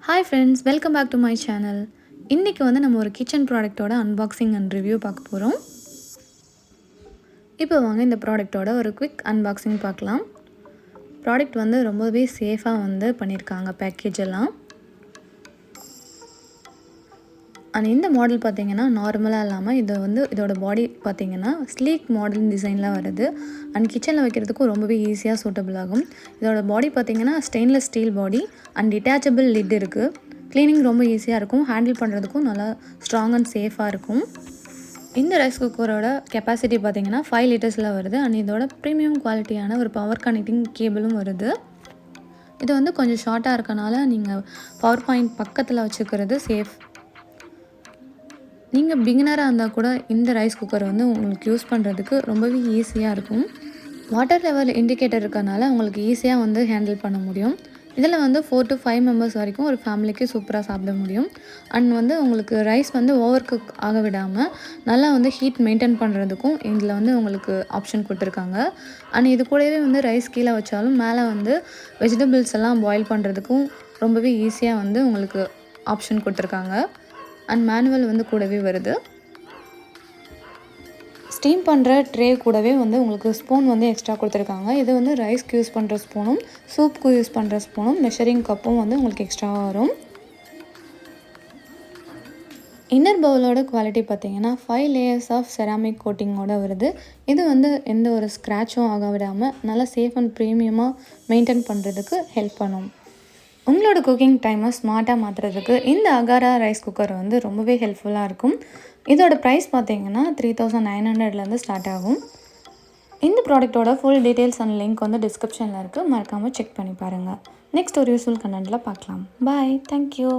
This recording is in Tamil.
Hi friends, welcome back to my channel. இன்னைக்கு வந்து நம்ம ஒரு கிச்சன் ப்ராடக்ட்டோட அன்பாக்சிங் அண்ட் ரிவ்யூ பார்க்க போறோம். இப்போ வாங்க இந்த ப்ராடக்ட்டோட ஒரு குயிக் அன்பாக்சிங் பார்க்கலாம். ப்ராடக்ட் வந்து ரொம்பவே சேஃபா வந்து பண்ணிருக்காங்க பேக்கேஜ் எல்லாம். இந்த மாடல் பார்த்தீங்கன்னா நார்மலா இல்லாம இதோட பாடி பார்த்தீங்கன்னா ஸ்லீக் மாடல் டிசைன்ல வருது. கிச்சன்ல வைக்கிறதுக்கு ரொம்பவே ஈஸியா சூட்டபிள் ஆகும். இதோட பாடி பார்த்தீங்கன்னா stainless steel body and detachable lid இருக்கு. க்ளீனிங் ரொம்ப ஈஸியா இருக்கும். ஹேண்டில் பண்றதுக்கும் நல்லா ஸ்ட்ராங் அண்ட் சேஃபா இருக்கும். இந்த ரைஸ் குக்கரோட கெபாசிட்டி பார்த்தீங்கன்னா 5 லிட்டர்ஸ்ல வருது. இதோட பிரீமியம் குவாலிட்டியான ஒரு பவர் கனெக்டிங் கேபிளும் வருது. இது வந்து கொஞ்சம் ஷார்ட்டா இருக்கனால நீங்க பவர் பாயிண்ட் பக்கத்துல வச்சுக்கிறது சேஃப். நீங்க பிகினரா இருந்தா கூட இந்த ரைஸ் குக்கர் வந்து உங்களுக்கு யூஸ் பண்றதுக்கு ரொம்பவே ஈஸியா இருக்கும். வாட்டர் லெவல் இண்டிகேட்டர் இருக்கனால உங்களுக்கு ஈஸியா வந்து ஹேண்டில் பண்ண முடியும். இதுல வந்து 4 to 5 மெம்பர்ஸ் வரைக்கும் ஒரு ஃபேமிலிக்கு சூப்பரா சாப்பிட முடியும். வந்து உங்களுக்கு ரைஸ் வந்து ஓவர் குக் ஆக விடாம நல்லா வந்து ஹீட் மெயின்டைன் பண்றதுக்கும் இதுல வந்து உங்களுக்கு ஆப்ஷன் கொடுத்திருக்காங்க. இது கூடவே வந்து ரைஸ் கீழ வச்சாலும் மேல வந்து வெஜிடபிள்ஸ் எல்லாம் பாயில் பண்றதுக்கும் ரொம்பவே ஈஸியா வந்து உங்களுக்கு ஆப்ஷன் கொடுத்திருக்காங்க. மேனுவல் வந்து கூடவே வருது. ஸ்டீம் பண்ற ட்ரே கூடவே வந்து உங்களுக்கு ஸ்பூன் வந்து எக்ஸ்ட்ரா கொடுத்திருக்காங்க. இது வந்து ரைஸ்க்கு யூஸ் பண்ற ஸ்பூனும், சூப்க்கு யூஸ் பண்ற ஸ்பூனும், மெஷரிங் கப்பும் வந்து உங்களுக்கு எக்ஸ்ட்ராவா வரும். இன்னர் பவுலோட குவாலிட்டி பார்த்தீங்கன்னா 5 லேயர்ஸ் ஆஃப் செராமிக் கோட்டிங்கோட வருது. இது வந்து எந்த ஒரு ஸ்க்ராட்சும் ஆக விடாம நல்லா சேஃப் அண்ட் பிரீமியமா மெயின்டைன் பண்றதுக்கு ஹெல்ப் பண்ணும். உங்களோட குக்கிங் டைமை ஸ்மார்ட்டாக மாற்றுறதுக்கு இந்த அகாரா ரைஸ் குக்கர் வந்து ரொம்பவே ஹெல்ப்ஃபுல்லாக இருக்கும். இதோட ப்ரைஸ் பார்த்தீங்கன்னா 3900லேருந்து ஸ்டார்ட் ஆகும். இந்த ப்ராடக்ட்டோட ஃபுல் டீட்டெயில்ஸ் அண்ட் லிங்க் வந்து டிஸ்கிரிப்ஷனில் இருக்குது. மறக்காமல் செக் பண்ணி பாருங்கள். நெக்ஸ்ட் ஒரு யூஸ்ஃபுல் கண்டென்ட்டில் பார்க்கலாம். பாய். தேங்க்யூ.